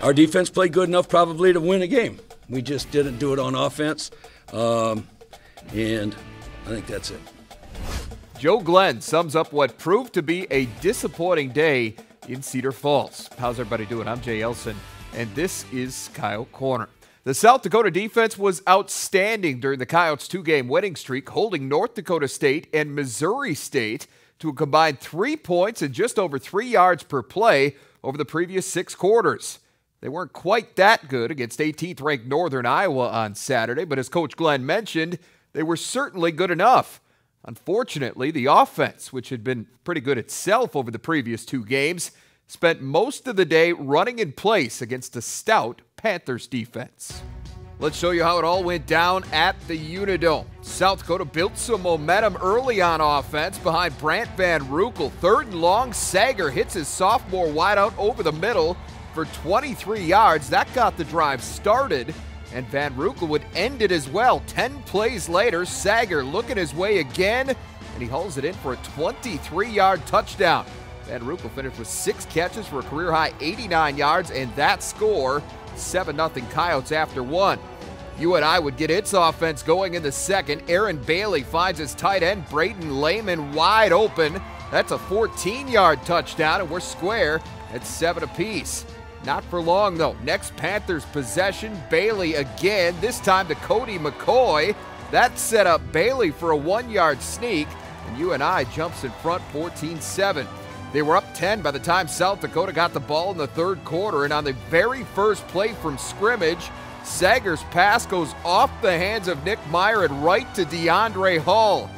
our defense played good enough probably to win a game. We just didn't do it on offense, and I think that's it. Joe Glenn sums up what proved to be a disappointing day in Cedar Falls. How's everybody doing? I'm Jay Elson, and this is Coyote Corner. The South Dakota defense was outstanding during the Coyotes' 2-game winning streak, holding North Dakota State and Missouri State to a combined 3 points and just over 3 yards per play over the previous 6 quarters. They weren't quite that good against 18th-ranked Northern Iowa on Saturday, but as Coach Glenn mentioned, they were certainly good enough. Unfortunately, the offense, which had been pretty good itself over the previous 2 games, spent most of the day running in place against a stout Panthers defense. Let's show you how it all went down at the Unidome. South Dakota built some momentum early on offense behind Brant Van Rukel. 3rd and long, Sager hits his sophomore wideout over the middle for 23 yards. That got the drive started, and Van Rukel would end it as well. 10 plays later, Sager looking his way again, and he hauls it in for a 23-yard touchdown. Van Rukel finished with 6 catches for a career-high 89 yards, and that score, 7-0 Coyotes after 1. UNI would get its offense going in the second. Aaron Bailey finds his tight end, Braden Lehman, wide open. That's a 14-yard touchdown, and we're square at 7 apiece. Not for long, though. Next Panthers possession, Bailey again, this time to Cody McCoy. That set up Bailey for a 1-yard sneak, and UNI jumps in front 14-7. They were up 10 by the time South Dakota got the ball in the 3rd quarter, and on the very first play from scrimmage, Sager's pass goes off the hands of Nick Meyer and right to DeAndre Hall.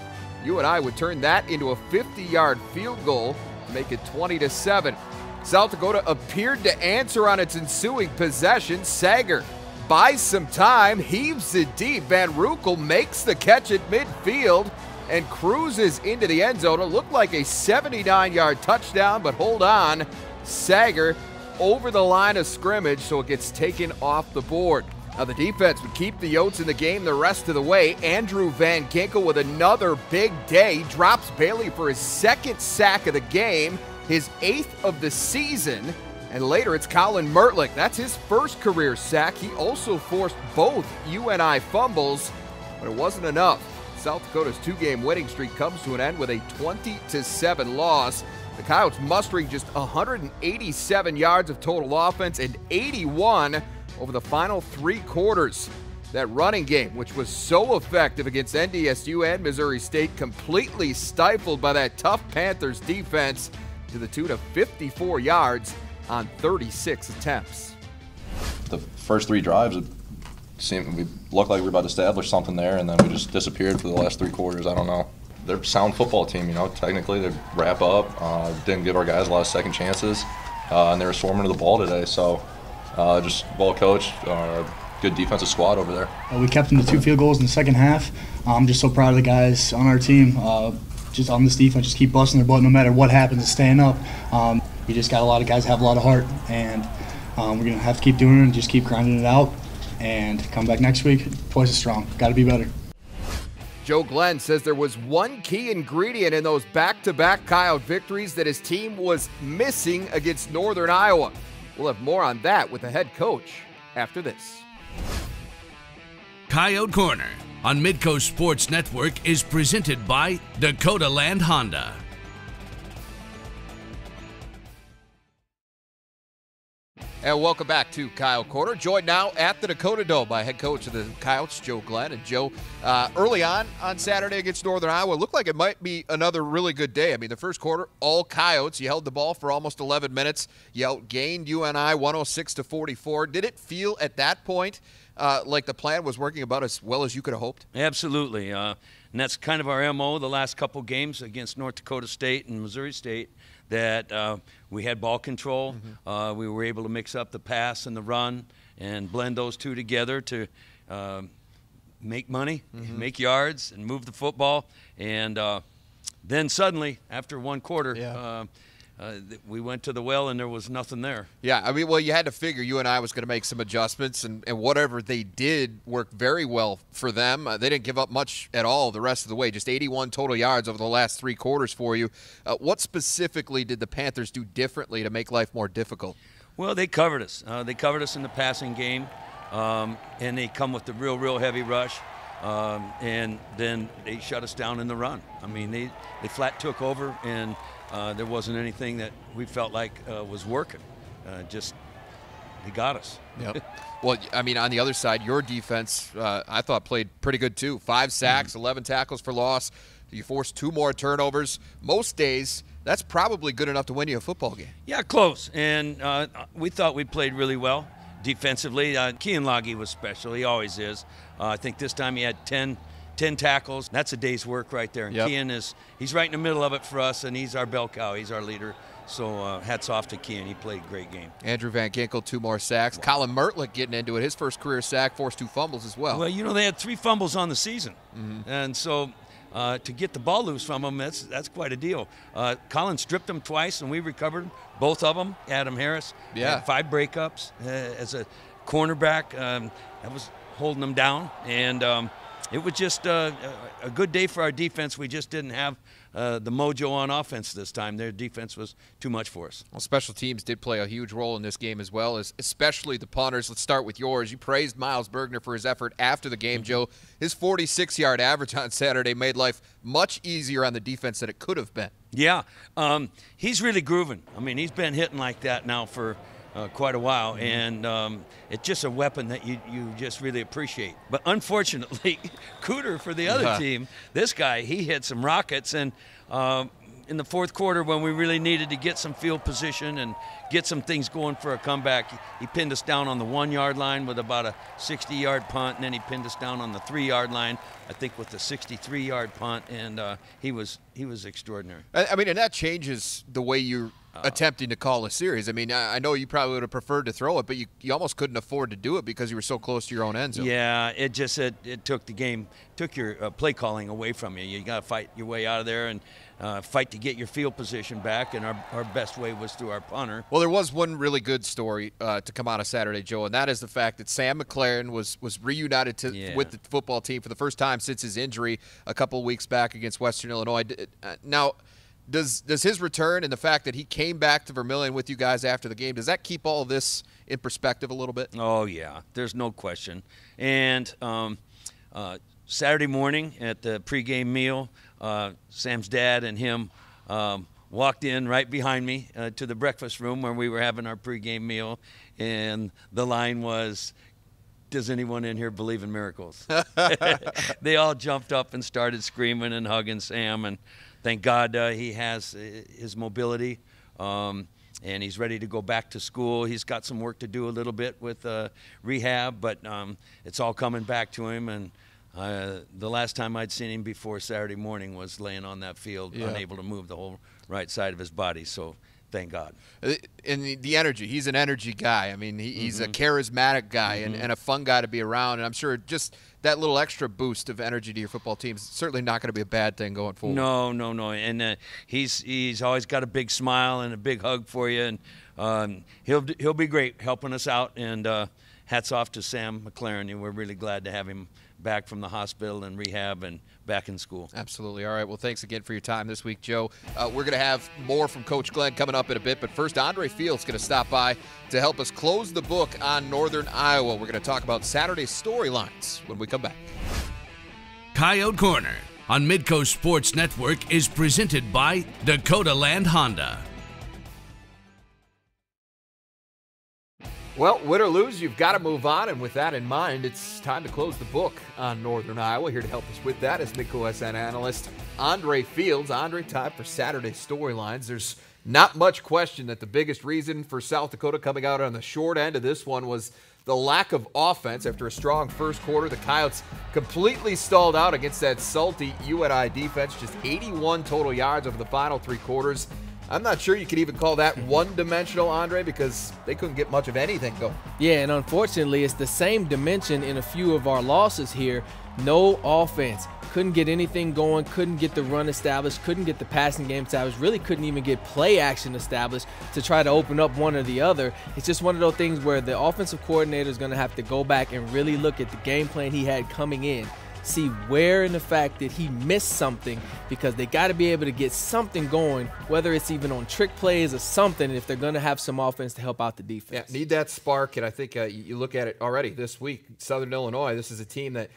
UNI would turn that into a 50-yard field goal to make it 20-7. South Dakota appeared to answer on its ensuing possession. Sager buys some time, heaves it deep. Van Rukel makes the catch at midfield and cruises into the end zone. It looked like a 79-yard touchdown, but hold on. Sager over the line of scrimmage, so it gets taken off the board. Now the defense would keep the Yotes in the game the rest of the way. Andrew Van Ginkel with another big day. He drops Bailey for his 2nd sack of the game, his 8th of the season. And later it's Colin Mertlich. That's his 1st career sack. He also forced both UNI fumbles, but it wasn't enough. South Dakota's 2-game winning streak comes to an end with a 20-7 loss. The Coyotes mustering just 187 yards of total offense and 81 over the final 3 quarters. That running game, which was so effective against NDSU and Missouri State, completely stifled by that tough Panthers defense to the tune of 54 yards on 36 attempts. The first 3 drives, we looked like we were about to establish something there, and then we just disappeared for the last 3 quarters. I don't know. They're a sound football team, you know. Technically, they wrap up. Didn't give our guys a lot of second chances, and they were swarming to the ball today. So, just well coached, good defensive squad over there. We kept them to 2 field goals in the second half. I'm just so proud of the guys on our team. Just on this defense, just keep busting their butt no matter what happens and staying up. We just got a lot of guys have a lot of heart, and we're gonna have to keep doing it and just keep grinding it out. And come back next week twice as strong. Got to be better. Joe Glenn says there was one key ingredient in those back-to-back Coyote victories that his team was missing against Northern Iowa. We'll have more on that with the head coach after this. Coyote Corner on Midcoast Sports Network is presented by Dakota Land Honda. And welcome back to Coyote Corner, joined now at the Dakota Dome by head coach of the Coyotes, Joe Glenn. And Joe, early on Saturday against Northern Iowa, looked like it might be another really good day. I mean, the first quarter, all Coyotes. You held the ball for almost 11 minutes. You outgained UNI 106-44. Did it feel at that point like the plan was working about as well as you could have hoped? Absolutely. And that's kind of our MO the last couple games against North Dakota State and Missouri State, that we had ball control. We were able to mix up the pass and the run and blend those two together to make money, make yards, and move the football. And then suddenly, after one quarter, we went to the well and there was nothing there. Yeah, I mean, well, you had to figure UNI was going to make some adjustments, and whatever they did worked very well for them. They didn't give up much at all the rest of the way, just 81 total yards over the last 3 quarters for you. What specifically did the Panthers do differently to make life more difficult? Well, they covered us. They covered us in the passing game, and they come with the real heavy rush, and then they shut us down in the run. I mean, they flat took over, and there wasn't anything that we felt like was working. Just they got us. Yep. Well, I mean, on the other side, your defense, I thought, played pretty good too. 5 sacks, 11 tackles for loss. You forced 2 more turnovers. Most days, that's probably good enough to win you a football game. Yeah, close. And we thought we played really well defensively. Kean Loggy was special. He always is. I think this time he had 10 tackles. That's a day's work right there. And yep. Kean he's right in the middle of it for us, and he's our bell cow. He's our leader. So hats off to Kean. He played a great game. Andrew Van Ginkel, 2 more sacks. Wow. Colin Mertlick getting into it. His first career sack, forced 2 fumbles as well. Well, you know, they had 3 fumbles on the season. And so to get the ball loose from them, that's quite a deal. Colin stripped them twice, and we recovered both of them. Adam Harris had 5 breakups as a cornerback. That was holding them down. And it was just a good day for our defense. We just didn't have the mojo on offense this time. Their defense was too much for us. Well, special teams did play a huge role in this game as well, especially the punters. Let's start with yours. You praised Miles Bergner for his effort after the game, Joe. His 46-yard average on Saturday made life much easier on the defense than it could have been. Yeah, he's really grooving. I mean, he's been hitting like that now for quite a while, and it's just a weapon that you just really appreciate. But unfortunately, Cooter for the other team, this guy, he hit some rockets, and in the fourth quarter when we really needed to get some field position and get some things going for a comeback, he pinned us down on the 1-yard line with about a 60-yard punt, and then he pinned us down on the 3-yard line, I think with the 63-yard punt, and he was extraordinary. I mean, and that changes the way you're attempting to call a series. I mean, I know you probably would have preferred to throw it, but you almost couldn't afford to do it because you were so close to your own end zone. Yeah, it just it took the game, took your play calling away from you. You got to fight your way out of there and fight to get your field position back, and our best way was through our punter. Well, there was one really good story to come out of Saturday, Joe, and that is the fact that Sam McLaren was reunited with the football team for the first time since his injury a couple of weeks back against Western Illinois. Now, does his return and the fact that he came back to Vermillion with you guys after the game, does that keep all of this in perspective a little bit? Oh, yeah. There's no question. And Saturday morning at the pregame meal, Sam's dad and him walked in right behind me to the breakfast room where we were having our pregame meal, and the line was, "Does anyone in here believe in miracles?" They all jumped up and started screaming and hugging Sam, and thank God he has his mobility, and he's ready to go back to school. He's got some work to do a little bit with rehab, but it's all coming back to him. And the last time I'd seen him before Saturday morning was laying on that field, unable to move the whole right side of his body. So thank God. And the energy, he's an energy guy. I mean, he's a charismatic guy and a fun guy to be around. And I'm sure just that little extra boost of energy to your football team is certainly not going to be a bad thing going forward. No. And he's always got a big smile and a big hug for you. And he'll be great helping us out. And hats off to Sam McLaren. And we're really glad to have him back from the hospital and rehab and back in school. Absolutely. All right. Well, thanks again for your time this week, Joe. We're going to have more from Coach Glenn coming up in a bit, but first, Andre Field's going to stop by to help us close the book on Northern Iowa. We're going to talk about Saturday's storylines when we come back. Coyote Corner on Midcoast Sports Network is presented by Dakota Land Honda. Well, win or lose, you've got to move on, and with that in mind, it's time to close the book on Northern Iowa. Here to help us with that is Midco SN analyst Andre Fields. Andre, time for Saturday's storylines. There's not much question that the biggest reason for South Dakota coming out on the short end of this one was the lack of offense. After a strong first quarter, the Coyotes completely stalled out against that salty UNI defense, just 81 total yards over the final 3 quarters. I'm not sure you could even call that one-dimensional, Andre, because they couldn't get much of anything going. Yeah, and unfortunately, it's the same dimension in a few of our losses here. No offense. Couldn't get anything going, couldn't get the run established, couldn't get the passing game established, really couldn't even get play action established to try to open up one or the other. It's just one of those things where the offensive coordinator is going to have to go back and really look at the game plan he had coming in. see where in the fact that he missed something, because they got to be able to get something going, whether it's even on trick plays or something, if they're going to have some offense to help out the defense. Yeah, need that spark, and I think you look at it already this week. Southern Illinois, this is a team that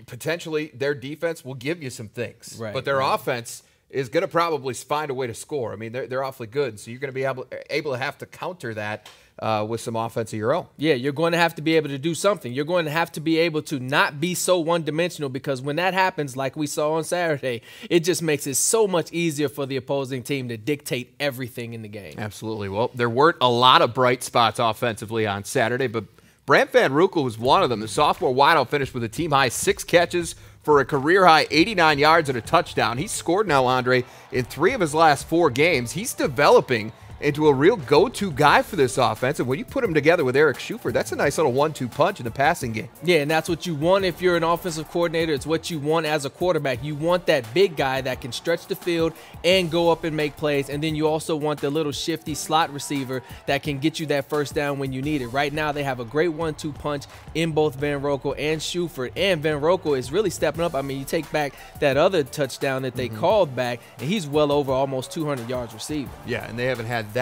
potentially their defense will give you some things, but their offense is going to probably find a way to score. I mean, they're awfully good, so you're going to be able to have to counter that with some offense of your own. Yeah, you're going to have to be able to do something. You're going to have to be able to not be so one-dimensional, because when that happens, like we saw on Saturday, it just makes it so much easier for the opposing team to dictate everything in the game. Absolutely. Well, there weren't a lot of bright spots offensively on Saturday, but Brant Van Roekel was one of them. The sophomore wideout finished with a team-high 6 catches for a career-high 89 yards and a touchdown. He's scored now, Andre, in 3 of his last 4 games. He's developing into a real go-to guy for this offense, and when you put him together with Eric Schuford, that's a nice little 1-2 punch in the passing game. Yeah, and that's what you want if you're an offensive coordinator. It's what you want as a quarterback. You want that big guy that can stretch the field and go up and make plays, and then you also want the little shifty slot receiver that can get you that first down when you need it. Right now, they have a great 1-2 punch in both Van Roekel and Schuford, and Van Roekel is really stepping up. I mean, you take back that other touchdown that they called back, and he's well over almost 200 yards receiving. Yeah, and they haven't had the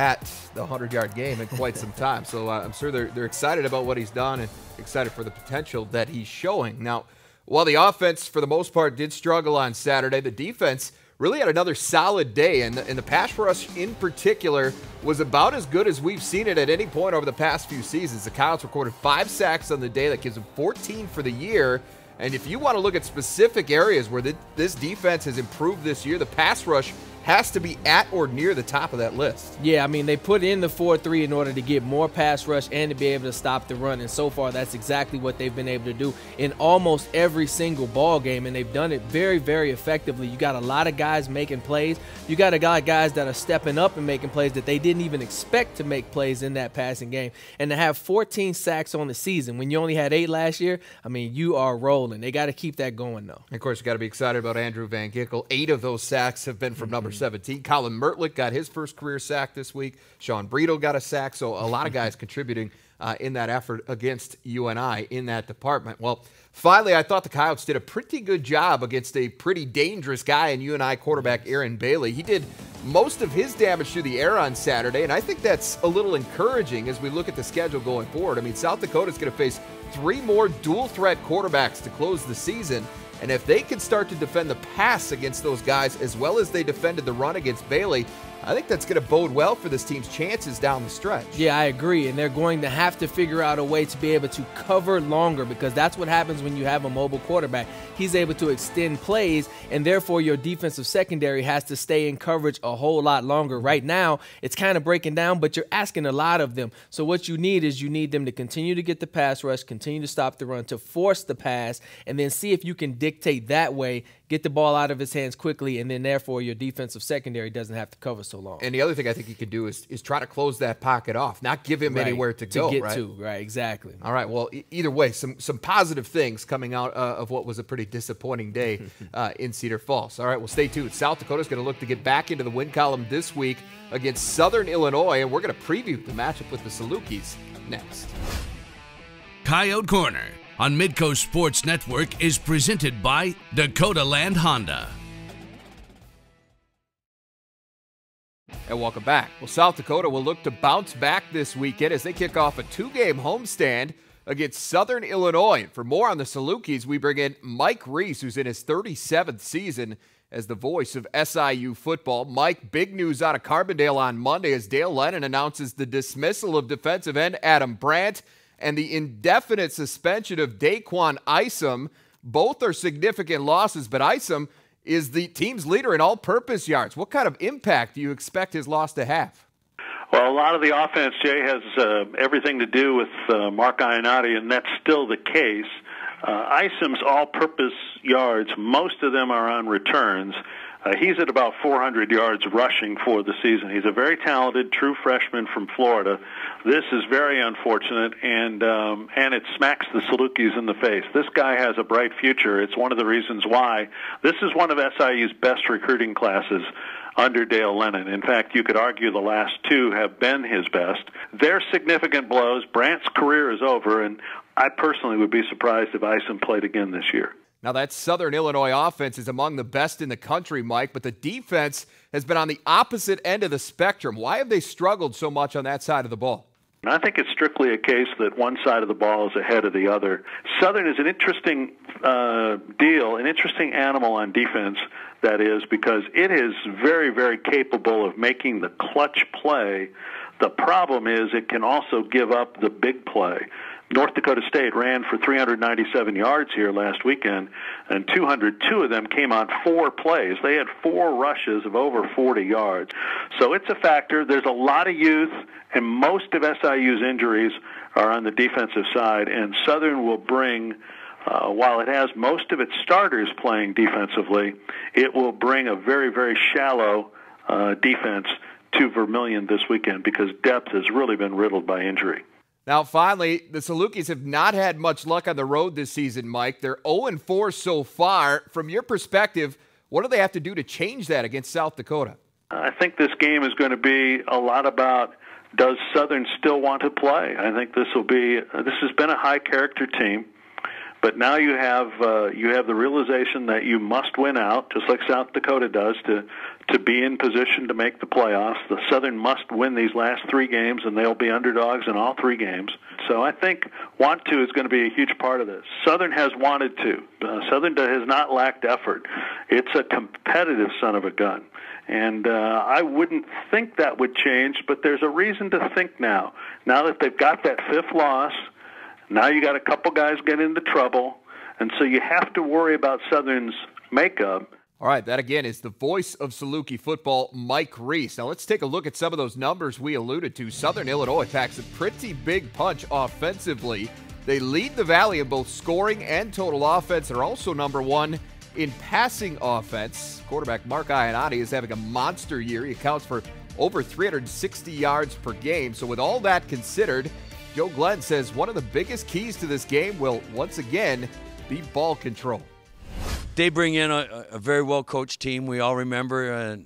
100-yard game in quite some time. So I'm sure they're excited about what he's done and excited for the potential that he's showing. Now, while the offense, for the most part, did struggle on Saturday, the defense really had another solid day, and the pass rush in particular was about as good as we've seen it at any point over the past few seasons. The Coyotes recorded 5 sacks on the day. That gives them 14 for the year. And if you want to look at specific areas where this defense has improved this year, the pass rush has to be at or near the top of that list. Yeah, I mean, they put in the 4-3 in order to get more pass rush and to be able to stop the run, and so far that's exactly what they've been able to do in almost every single ball game, and they've done it very, very effectively. You got a lot of guys making plays. You got a lot of guys that are stepping up and making plays that they didn't even expect to make plays in that passing game, and to have 14 sacks on the season when you only had 8 last year, I mean, you are rolling. They got to keep that going, though. And of course, you got to be excited about Andrew Van Ginkel. 8 of those sacks have been from number 17. Colin Mertlick got his first career sack this week. Sean Brito got a sack. So a lot of guys contributing in that effort against UNI in that department. Well, finally, I thought the Coyotes did a pretty good job against a pretty dangerous guy in UNI quarterback Aaron Bailey. He did most of his damage through the air on Saturday, and I think that's a little encouraging as we look at the schedule going forward. I mean, South Dakota's going to face 3 more dual-threat quarterbacks to close the season. And if they can start to defend the pass against those guys as well as they defended the run against Bailey, I think that's going to bode well for this team's chances down the stretch. Yeah, I agree, and they're going to have to figure out a way to be able to cover longer, because that's what happens when you have a mobile quarterback. He's able to extend plays, and therefore your defensive secondary has to stay in coverage a whole lot longer. Right now, it's kind of breaking down, but you're asking a lot of them. So what you need is you need them to continue to get the pass rush, continue to stop the run, to force the pass, and then see if you can dictate that way, get the ball out of his hands quickly, and then therefore your defensive secondary doesn't have to cover so long. And the other thing I think he could do is try to close that pocket off, not give him anywhere to go. Get to, right, exactly. All right, well, either way, some positive things coming out of what was a pretty disappointing day in Cedar Falls. All right, well, stay tuned. South Dakota's going to look to get back into the win column this week against Southern Illinois, and we're going to preview the matchup with the Salukis next. Coyote Corner on Midcoast Sports Network is presented by Dakota Land Honda. And welcome back. Well, South Dakota will look to bounce back this weekend as they kick off a 2-game homestand against Southern Illinois. And for more on the Salukis, we bring in Mike Reese, who's in his 37th season as the voice of SIU football. Mike, big news out of Carbondale on Monday as Dale Lennon announces the dismissal of defensive end Adam Brandt and the indefinite suspension of Daquan Isom. Both are significant losses, but Isom is the team's leader in all-purpose yards. What kind of impact do you expect his loss to have? Well, a lot of the offense, Jay, has everything to do with Mark Ionati, and that's still the case. Isom's all-purpose yards, most of them are on returns. He's at about 400 yards rushing for the season. He's a very talented, true freshman from Florida. This is very unfortunate, and it smacks the Salukis in the face. This guy has a bright future. It's one of the reasons why this is one of SIU's best recruiting classes under Dale Lennon. In fact, you could argue the last 2 have been his best. They're significant blows. Brandt's career is over, and I personally would be surprised if Isom played again this year. Now, that Southern Illinois offense is among the best in the country, Mike, but the defense has been on the opposite end of the spectrum. Why have they struggled so much on that side of the ball? I think it's strictly a case that one side of the ball is ahead of the other. Southern is an interesting deal, an interesting animal on defense, that is, because it is very, very capable of making the clutch play. The problem is it can also give up the big play. North Dakota State ran for 397 yards here last weekend, and 202 of them came on 4 plays. They had 4 rushes of over 40 yards. So it's a factor. There's a lot of youth, and most of SIU's injuries are on the defensive side, and Southern will bring, while it has most of its starters playing defensively, it will bring a very, very shallow defense to Vermilion this weekend because depth has really been riddled by injury. Now, finally, the Salukis have not had much luck on the road this season, Mike. They're 0-4 so far. From your perspective, what do they have to do to change that against South Dakota? I think this game is going to be a lot about, does Southern still want to play? I think this has been a high-character team, but now you have the realization that you must win out, just like South Dakota does, to be in position to make the playoffs. The Southern must win these last 3 games, and they'll be underdogs in all 3 games. So I think want to is going to be a huge part of this. Southern has wanted to. Southern has not lacked effort. It's a competitive son of a gun. And I wouldn't think that would change, but there's a reason to think now. Now that they've got that 5th loss, now you got a couple guys getting into trouble, and so you have to worry about Southern's makeup. All right, that again is the voice of Saluki football, Mike Reese. Now let's take a look at some of those numbers we alluded to. Southern Illinois packs a pretty big punch offensively. They lead the Valley in both scoring and total offense. They're also number 1 in passing offense. Quarterback Mark Iannotti is having a monster year. He accounts for over 360 yards per game. So with all that considered, Joe Glenn says one of the biggest keys to this game will once again be ball control. They bring in a very well-coached team. We all remember,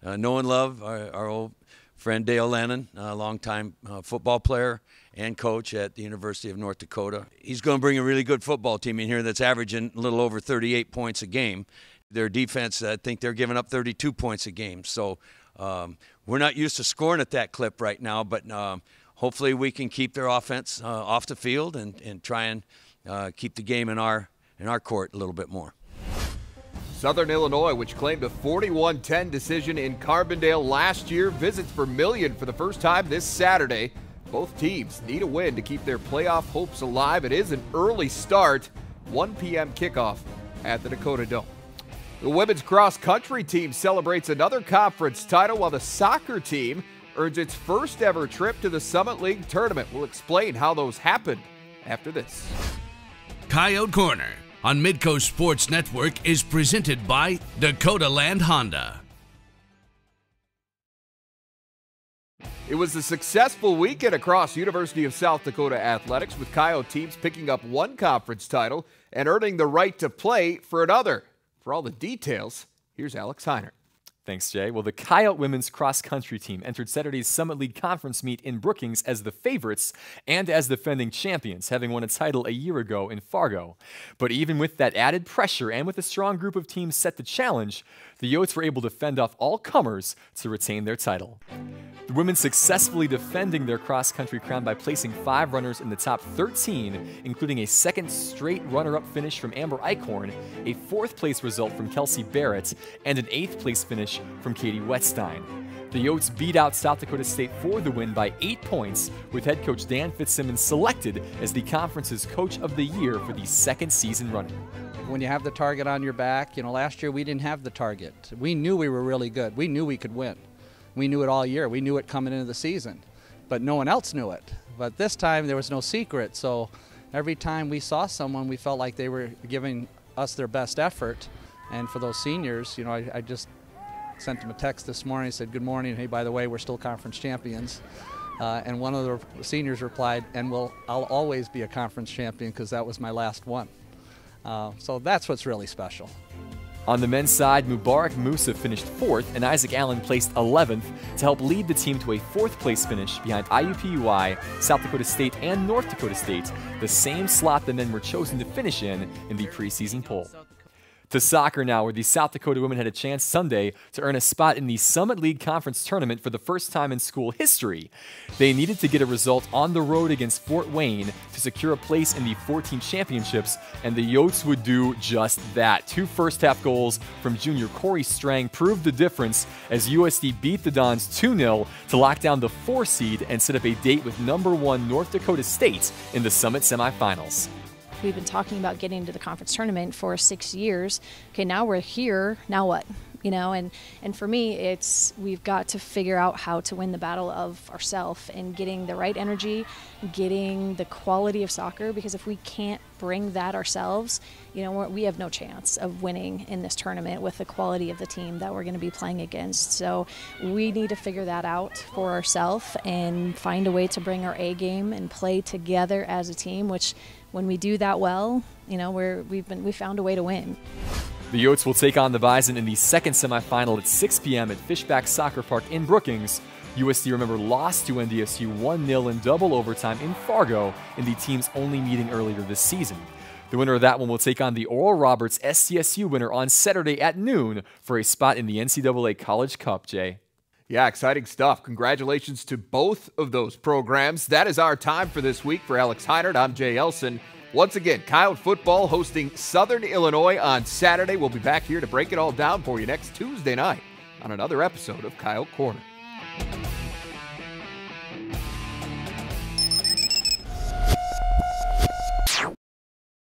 know and love our old friend Dale Lennon, a longtime football player and coach at the University of North Dakota. He's going to bring a really good football team in here that's averaging a little over 38 points a game. Their defense, I think they're giving up 32 points a game. So we're not used to scoring at that clip right now, but hopefully we can keep their offense off the field and try and keep the game in our court a little bit more. Southern Illinois, which claimed a 41-10 decision in Carbondale last year, visits Vermilion for the first time this Saturday. Both teams need a win to keep their playoff hopes alive. It is an early start, 1 p.m. kickoff at the Dakota Dome. The women's cross-country team celebrates another conference title, while the soccer team earns its first ever trip to the Summit League tournament. We'll explain how those happened after this. Coyote Corner on Midcoast Sports Network is presented by Dakota Land Honda. It was a successful weekend across University of South Dakota athletics, with Coyote teams picking up 1 conference title and earning the right to play for another. For all the details, here's Alex Heiner. Thanks, Jay. Well, the Coyote women's cross-country team entered Saturday's Summit League conference meet in Brookings as the favorites and as defending champions, having won a title a year ago in Fargo. But even with that added pressure and with a strong group of teams set to challenge, the Yotes were able to fend off all comers to retain their title. The women successfully defending their cross-country crown by placing 5 runners in the top 13, including a 2nd straight runner-up finish from Amber Eichhorn, a 4th place result from Kelsey Barrett, and an 8th place finish from Katie Wetstein. The Yotes beat out South Dakota State for the win by 8 points, with head coach Dan Fitzsimmons selected as the conference's Coach of the Year for the 2nd season running. When you have the target on your back, last year we didn't have the target. We knew we were really good. We knew we could win. We knew it all year. We knew it coming into the season, but no one else knew it. But this time there was no secret, so every time we saw someone, we felt like they were giving us their best effort. And for those seniors, I just sent them a text this morning. I said, good morning. Hey, by the way, we're still conference champions. And one of the seniors replied, and I'll always be a conference champion because that was my last one. So that's what's really special. On the men's side, Mubarak Musa finished 4th and Isaac Allen placed 11th to help lead the team to a 4th place finish behind IUPUI, South Dakota State, and North Dakota State, the same slot the men were chosen to finish in the preseason poll. To soccer now, where the South Dakota women had a chance Sunday to earn a spot in the Summit League Conference Tournament for the first time in school history. They needed to get a result on the road against Fort Wayne to secure a place in the 14 championships, and the Yotes would do just that. 2 first-half goals from junior Corey Strang proved the difference as USD beat the Dons 2-0 to lock down the 4 seed and set up a date with #1 North Dakota State in the Summit semifinals. We've been talking about getting to the conference tournament for 6 years. Okay, now we're here. Now what? You know, and for me, we've got to figure out how to win the battle of ourselves and getting the right energy, getting the quality of soccer, because if we can't bring that ourselves, you know, we have no chance of winning in this tournament with the quality of the team that we're going to be playing against. So we need to figure that out for ourselves and find a way to bring our A game and play together as a team, which when we do that well, you know, we found a way to win. The Yotes will take on the Bison in the second semifinal at 6 p.m. at Fishback Soccer Park in Brookings. USD, remember, lost to NDSU 1-0 in double overtime in Fargo in the team's only meeting earlier this season. The winner of that one will take on the Oral Roberts SCSU winner on Saturday at noon for a spot in the NCAA College Cup, Jay. Yeah, exciting stuff. Congratulations to both of those programs. That is our time for this week. For Alex Heinert, I'm Jay Elson. Once again, Coyote football hosting Southern Illinois on Saturday. We'll be back here to break it all down for you next Tuesday night on another episode of Coyote Corner.